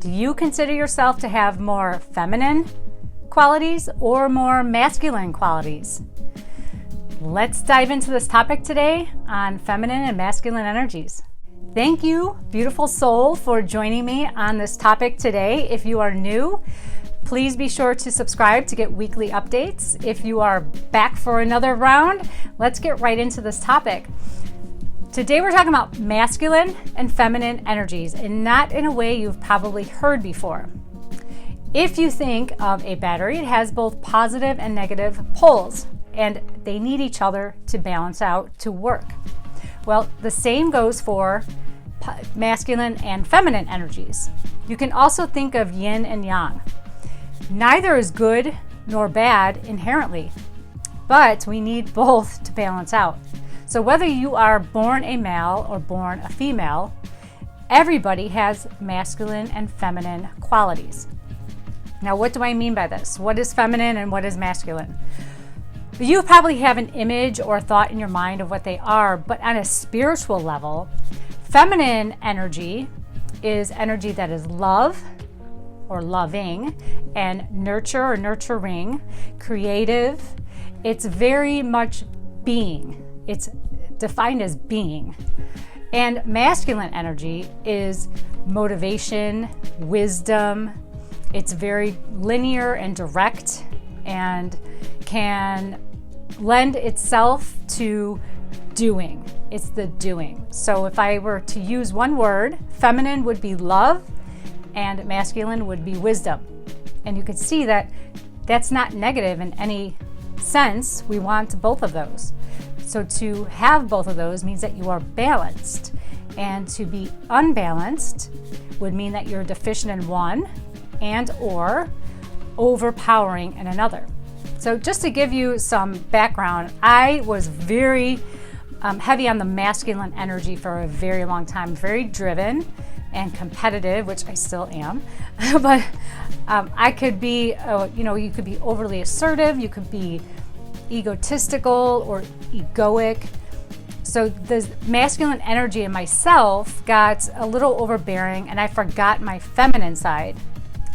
Do you consider yourself to have more feminine qualities or more masculine qualities? Let's dive into this topic today on feminine and masculine energies. Thank you, beautiful soul, for joining me on this topic today. If you are new, please be sure to subscribe to get weekly updates. If you are back for another round, let's get right into this topic. Today we're talking about masculine and feminine energies, and not in a way you've probably heard before. If you think of a battery, it has both positive and negative poles, and they need each other to balance out to work. Well, the same goes for masculine and feminine energies. You can also think of yin and yang. Neither is good nor bad inherently, but we need both to balance out. So whether you are born a male or born a female, everybody has masculine and feminine qualities. Now, what do I mean by this? What is feminine and what is masculine? You probably have an image or thought in your mind of what they are, but on a spiritual level, feminine energy is energy that is love or loving, and nurture or nurturing, creative. It's very much being. It's defined as being. And masculine energy is motivation, wisdom. It's very linear and direct and can lend itself to doing. It's the doing. So if I were to use one word, feminine would be love and masculine would be wisdom. And you could see that that's not negative in any sense. We want both of those. So to have both of those means that you are balanced. And to be unbalanced would mean that you're deficient in one and or overpowering in another. So just to give you some background, I was very heavy on the masculine energy for a very long time, very driven and competitive, which I still am. But I could be, you could be overly assertive, you could be egotistical or egoic. So the masculine energy in myself got a little overbearing and I forgot my feminine side.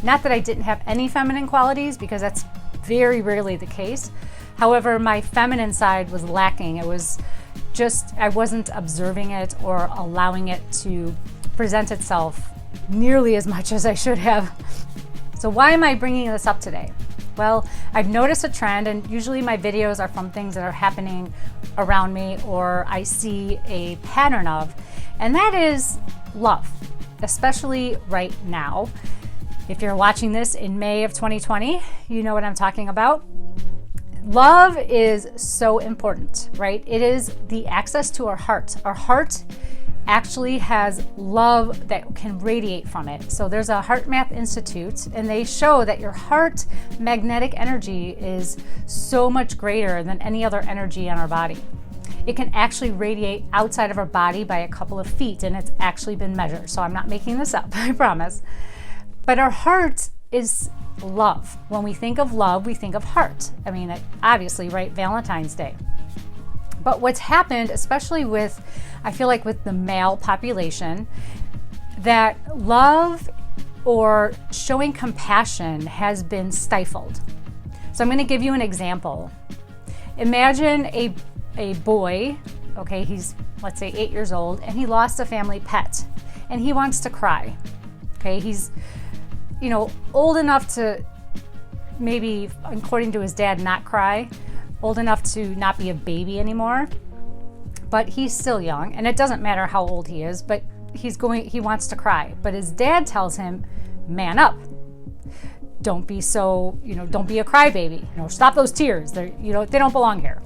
Not that I didn't have any feminine qualities, because that's very rarely the case. However, my feminine side was lacking. It was just, I wasn't observing it or allowing it to present itself nearly as much as I should have. So why am I bringing this up today? Well, I've noticed a trend, and usually my videos are from things that are happening around me or I see a pattern of, and that is love, especially right now. If you're watching this in May of 2020, you know what I'm talking about. Love is so important, right? It is the access to our heart. Our heart actually has love that can radiate from it. So there's a HeartMath Institute, and they show that your heart magnetic energy is so much greater than any other energy on our body. It can actually radiate outside of our body by a couple of feet, and it's actually been measured. So I'm not making this up, I promise. But our heart is love. When we think of love, we think of heart. I mean, obviously, right? Valentine's Day. But what's happened, especially with, I feel like with the male population, that love or showing compassion has been stifled. So I'm going to give you an example. Imagine a boy, okay, he's, let's say 8 years old, and he lost a family pet, and he wants to cry. Okay, he's, old enough to maybe, according to his dad, not cry, old enough to not be a baby anymore, but he's still young, and it doesn't matter how old he is, but he wants to cry. But his dad tells him, man up. Don't be so, don't be a crybaby. Stop those tears. They don't belong here.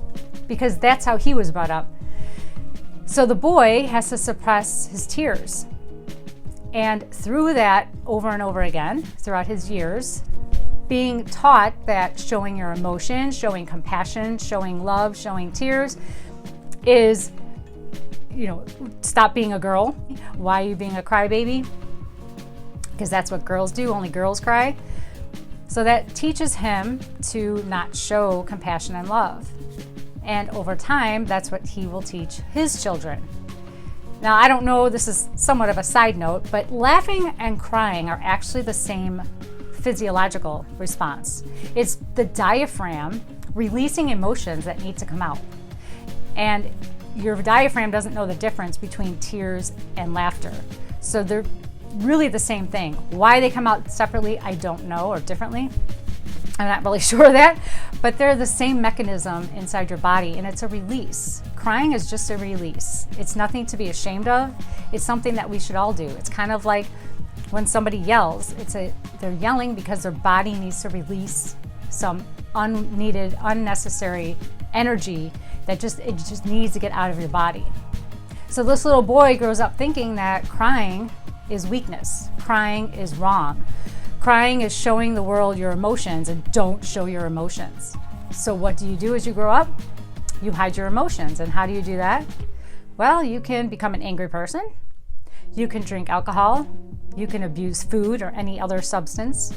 Because that's how he was brought up. So the boy has to suppress his tears. And through that, over and over again, throughout his years, being taught that showing your emotions, showing compassion, showing love, showing tears is, stop being a girl. Why are you being a crybaby? Because that's what girls do, only girls cry. So that teaches him to not show compassion and love. And over time, that's what he will teach his children. Now, I don't know, this is somewhat of a side note, but laughing and crying are actually the same physiological response. It's the diaphragm releasing emotions that need to come out. And your diaphragm doesn't know the difference between tears and laughter. So they're really the same thing. Why they come out separately, I don't know, or differently. I'm not really sure of that, but they're the same mechanism inside your body, and it's a release. Crying is just a release. It's nothing to be ashamed of. It's something that we should all do. It's kind of like when somebody yells, they're yelling because their body needs to release some unneeded, unnecessary energy that it just needs to get out of your body. So this little boy grows up thinking that crying is weakness. Crying is wrong. Crying is showing the world your emotions, and don't show your emotions. So what do you do as you grow up? You hide your emotions. And how do you do that? Well, you can become an angry person. You can drink alcohol. You can abuse food or any other substance.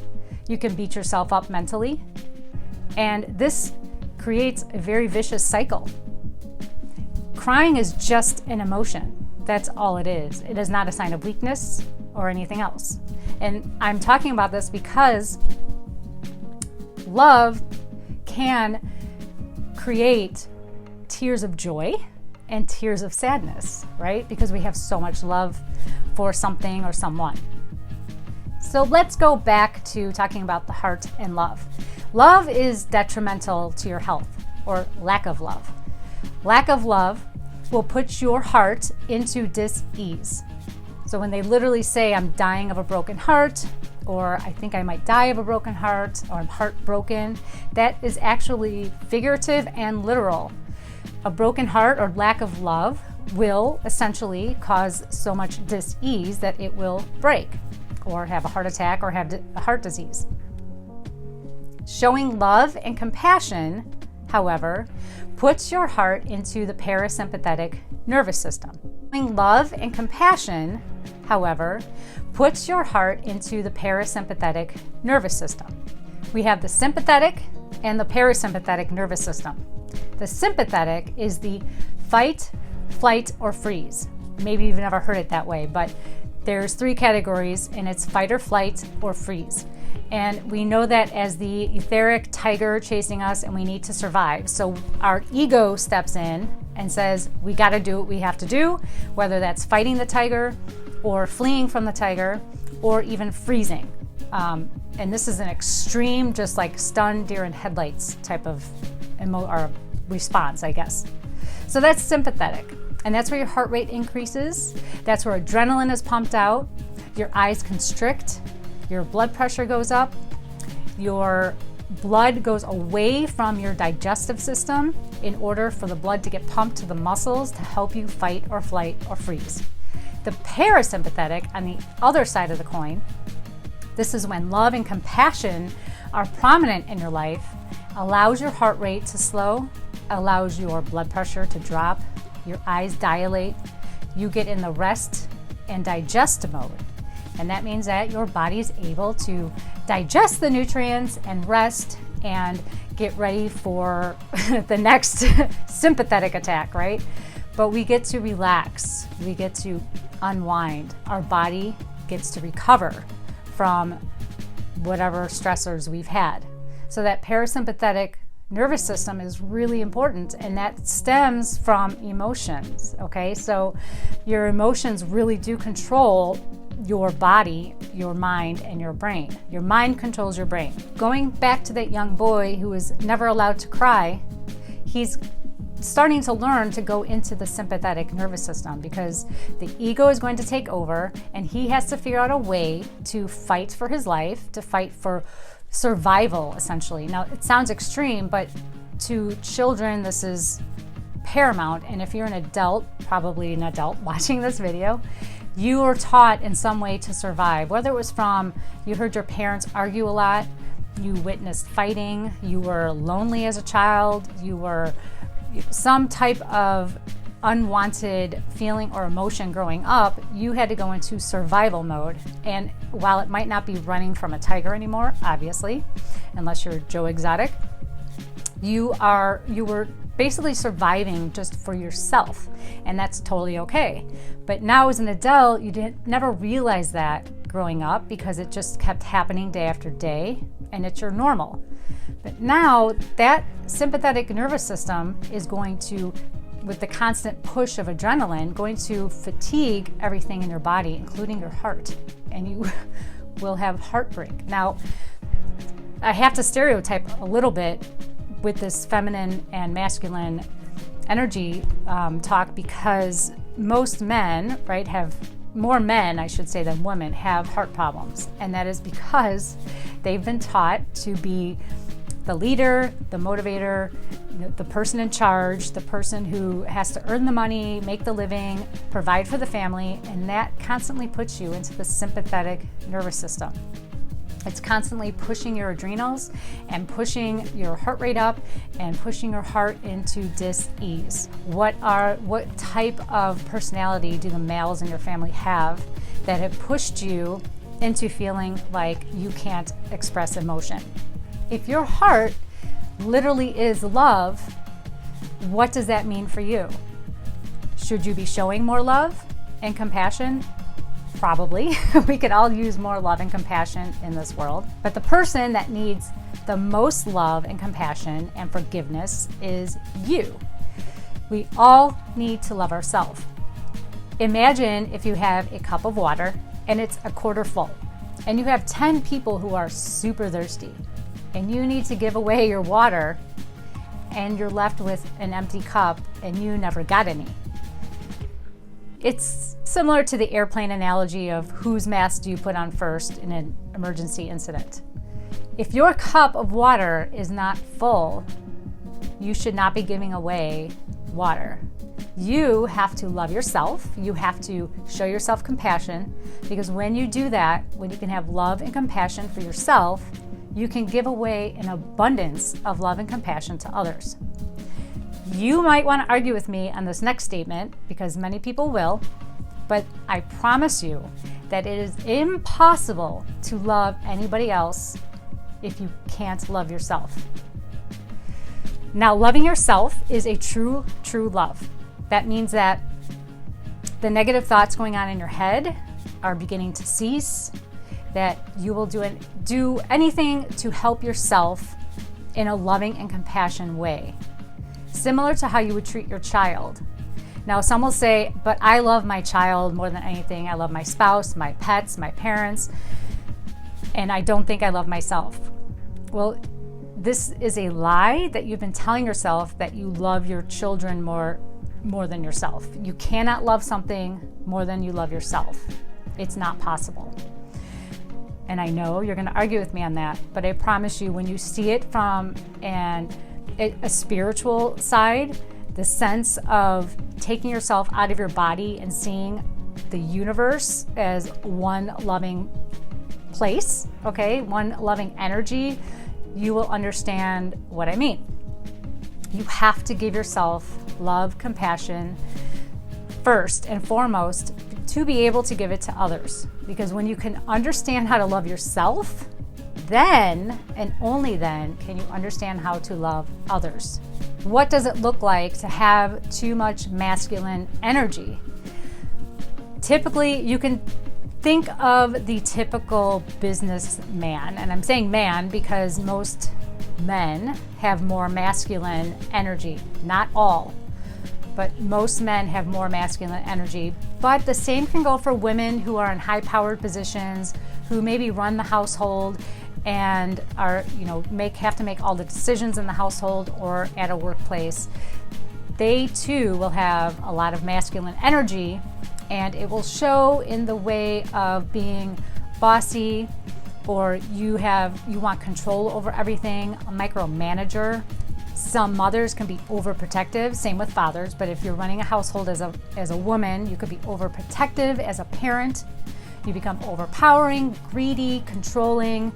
You can beat yourself up mentally. And this creates a very vicious cycle. Crying is just an emotion. That's all it is. It is not a sign of weakness or anything else. And I'm talking about this because love can create tears of joy and tears of sadness, right? Because we have so much love for something or someone. So let's go back to talking about the heart and love. Love is detrimental to your health, or lack of love. Lack of love will put your heart into dis-ease. So when they literally say, I'm dying of a broken heart, or I think I might die of a broken heart, or I'm heartbroken, that is actually figurative and literal. A broken heart or lack of love will essentially cause so much dis-ease that it will break, or have a heart attack, or have a heart disease. Showing love and compassion, however, puts your heart into the parasympathetic nervous system. Showing love and compassion, however, puts your heart into the parasympathetic nervous system. We have the sympathetic and the parasympathetic nervous system. The sympathetic is the fight, flight, or freeze. Maybe you've never heard it that way, but there's 3 categories, and it's fight or flight or freeze. And we know that as the etheric tiger chasing us, and we need to survive. So our ego steps in and says, we got to do what we have to do, whether that's fighting the tiger or fleeing from the tiger or even freezing. And this is an extreme, just like stunned deer in headlights type of or response, I guess. So that's sympathetic. And that's where your heart rate increases. That's where adrenaline is pumped out. Your eyes constrict. Your blood pressure goes up. Your blood goes away from your digestive system in order for the blood to get pumped to the muscles to help you fight or flight or freeze. The parasympathetic, on the other side of the coin, this is when love and compassion are prominent in your life, allows your heart rate to slow, allows your blood pressure to drop, your eyes dilate, you get in the rest and digest mode. And that means that your body is able to digest the nutrients and rest and get ready for the next sympathetic attack, right? But we get to relax, we get to unwind. Our body gets to recover from whatever stressors we've had. So that parasympathetic nervous system is really important, and that stems from emotions, okay? So your emotions really do control your body, your mind, and your brain. Your mind controls your brain. Going back to that young boy who was never allowed to cry, he's starting to learn to go into the sympathetic nervous system because the ego is going to take over, and he has to figure out a way to fight for his life, to fight for survival, essentially. Now, it sounds extreme, but to children, this is paramount. And if you're an adult, probably an adult watching this video, you were taught in some way to survive, whether it was from you heard your parents argue a lot, you witnessed fighting, you were lonely as a child, you were some type of unwanted feeling or emotion growing up, you had to go into survival mode. And while it might not be running from a tiger anymore, obviously, unless you're Joe Exotic, you were basically surviving just for yourself, and that's totally okay. But now as an adult, you never realize that growing up because it just kept happening day after day, and it's your normal. But now that sympathetic nervous system is going to, with the constant push of adrenaline, going to fatigue everything in your body, including your heart, and you will have heartbreak. Now, I have to stereotype a little bit with this feminine and masculine energy talk, because most men, right, have more men, I should say, than women have heart problems. And that is because they've been taught to be the leader, the motivator, the person in charge, the person who has to earn the money, make the living, provide for the family, and that constantly puts you into the sympathetic nervous system. It's constantly pushing your adrenals and pushing your heart rate up and pushing your heart into dis-ease. What type of personality do the males in your family have that have pushed you into feeling like you can't express emotion? If your heart literally is love, what does that mean for you? Should you be showing more love and compassion? Probably. We could all use more love and compassion in this world. But the person that needs the most love and compassion and forgiveness is you. We all need to love ourselves. Imagine if you have a cup of water and it's a quarter full, and you have 10 people who are super thirsty, and you need to give away your water, and you're left with an empty cup and you never got any. It's similar to the airplane analogy of whose mask do you put on first in an emergency incident. If your cup of water is not full, you should not be giving away water. You have to love yourself. You have to show yourself compassion, because when you do that, when you can have love and compassion for yourself, you can give away an abundance of love and compassion to others. You might want to argue with me on this next statement, because many people will, but I promise you that it is impossible to love anybody else if you can't love yourself. Now, loving yourself is a true love. That means that the negative thoughts going on in your head are beginning to cease, that you will do anything to help yourself in a loving and compassionate way, similar to how you would treat your child. Now, some will say, but I love my child more than anything. I love my spouse, my pets, my parents, and I don't think I love myself. Well, this is a lie that you've been telling yourself, that you love your children more than yourself. You cannot love something more than you love yourself. It's not possible. And I know you're going to argue with me on that, but I promise you, when you see it from a spiritual side, the sense of taking yourself out of your body and seeing the universe as one loving place, okay, one loving energy, you will understand what I mean. You have to give yourself love, compassion first and foremost to be able to give it to others. Because when you can understand how to love yourself, then and only then can you understand how to love others. What does it look like to have too much masculine energy? Typically, you can think of the typical businessman, and I'm saying man because most men have more masculine energy. Not all, but most men have more masculine energy. But the same can go for women who are in high-powered positions, who maybe run the household and are, have to make all the decisions in the household or at a workplace. They too will have a lot of masculine energy, and it will show in the way of being bossy, or you want control over everything, a micromanager. Some mothers can be overprotective, same with fathers, but if you're running a household as a woman, you could be overprotective as a parent. You become overpowering, greedy, controlling.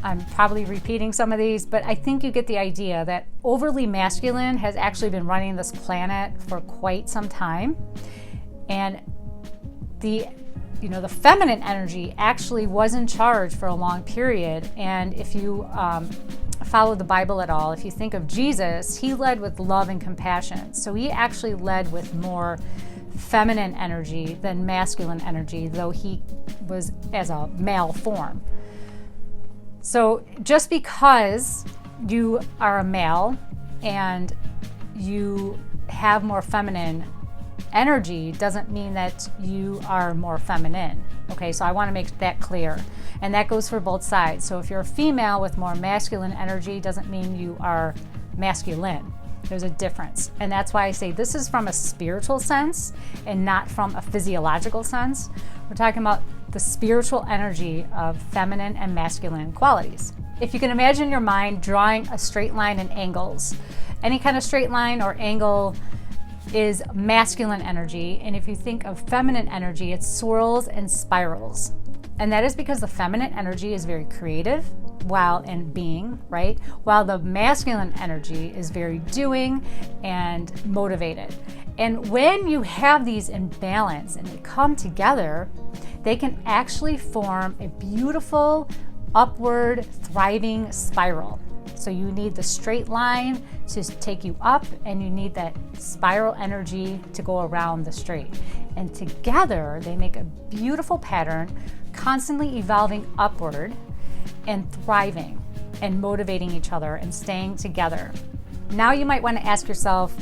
I'm probably repeating some of these, but I think you get the idea that overly masculine has actually been running this planet for quite some time. And the feminine energy actually was in charge for a long period. And if you follow the Bible at all, if you think of Jesus, he led with love and compassion. So he actually led with more feminine energy than masculine energy, though he was as a male form. So just because you are a male and you have more feminine energy doesn't mean that you are more feminine. Okay, so I want to make that clear. And that goes for both sides. So if you're a female with more masculine energy, doesn't mean you are masculine. There's a difference. And that's why I say this is from a spiritual sense and not from a physiological sense. We're talking about the spiritual energy of feminine and masculine qualities. If you can imagine your mind drawing a straight line and angles, any kind of straight line or angle is masculine energy. And if you think of feminine energy, it swirls and spirals. And that is because the feminine energy is very creative in being, right? While the masculine energy is very doing and motivated. And when you have these in balance and they come together, they can actually form a beautiful upward thriving spiral. So you need the straight line to take you up, and you need that spiral energy to go around the straight. And together they make a beautiful pattern, constantly evolving upward and thriving and motivating each other and staying together. Now you might want to ask yourself,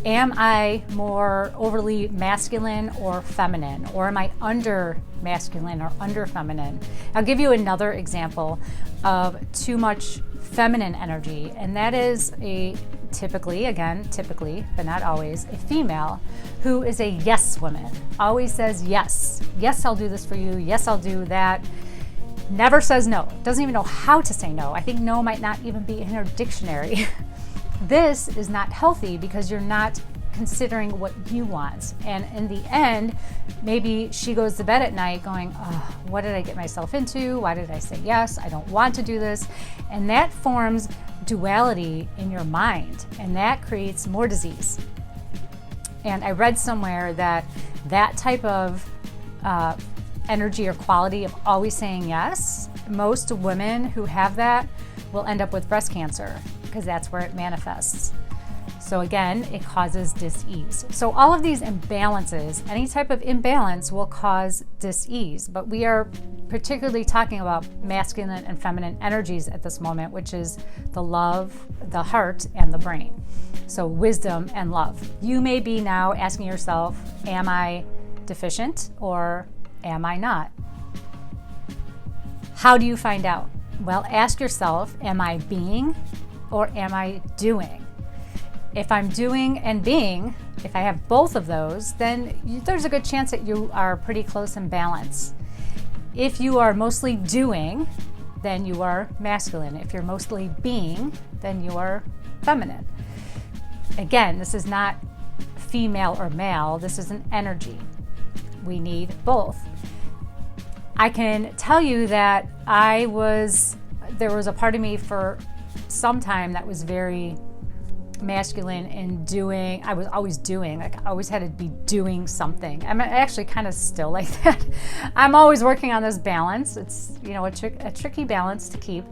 am I more overly masculine or feminine? Or am I under masculine or under feminine? I'll give you another example of too much feminine energy, and that is typically, but not always, a female who is a yes woman. Always says yes. Yes, I'll do this for you. Yes, I'll do that. Never says no. Doesn't even know how to say no. I think no might not even be in her dictionary. This is not healthy because you're not considering what you want. And in the end, maybe she goes to bed at night going, oh, what did I get myself into? Why did I say yes? I don't want to do this. And that forms duality in your mind, and that creates more disease. And I read somewhere that type of energy or quality of always saying yes, most women who have that will end up with breast cancer because that's where it manifests. So again, it causes dis-ease. So all of these imbalances, any type of imbalance will cause dis-ease, but we are particularly talking about masculine and feminine energies at this moment, which is the love, the heart, and the brain. So wisdom and love. You may be now asking yourself, am I deficient or am I not? How do you find out? Well, ask yourself, am I being or am I doing? If I'm doing and being, if I have both of those, then there's a good chance that you are pretty close in balance. If you are mostly doing, then you are masculine. If you're mostly being, then you are feminine. Again, this is not female or male, this is an energy. We need both. I can tell you that there was a part of me for some time that was very masculine in doing. I was always doing, like I always had to be doing something. I'm actually kind of still like that. I'm always working on this balance. It's, a tricky balance to keep.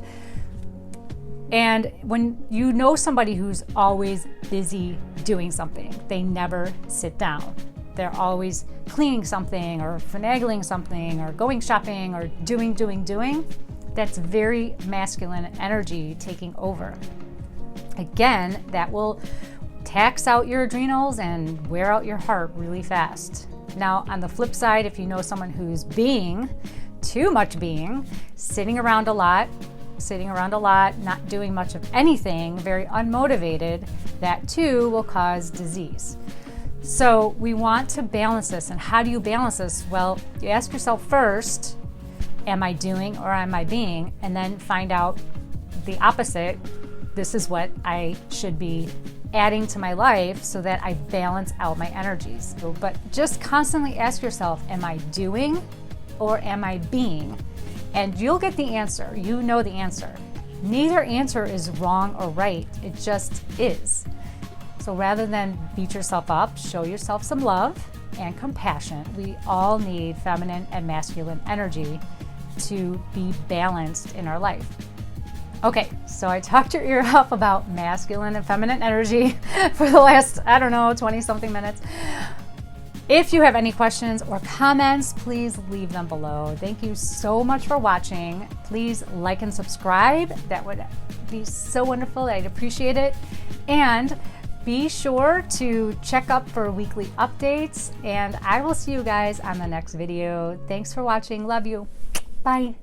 And when you know somebody who's always busy doing something, they never sit down. They're always cleaning something or finagling something or going shopping or doing. That's very masculine energy taking over. Again, that will tax out your adrenals and wear out your heart really fast. Now, on the flip side, if you know someone who's being, too much being, sitting around a lot, not doing much of anything, very unmotivated, that too will cause disease. So we want to balance this. And how do you balance this? Well, you ask yourself first, am I doing or am I being? And then find out the opposite. This is what I should be adding to my life so that I balance out my energies. But just constantly ask yourself, am I doing or am I being? And you'll get the answer. You know the answer. Neither answer is wrong or right. It just is. So rather than beat yourself up, show yourself some love and compassion. We all need feminine and masculine energy to be balanced in our life. Okay, so I talked your ear off about masculine and feminine energy for the last, 20 something minutes. If you have any questions or comments, please leave them below. Thank you so much for watching. Please like and subscribe. That would be so wonderful. I'd appreciate it. And be sure to check up for weekly updates. And I will see you guys on the next video. Thanks for watching. Love you. Bye.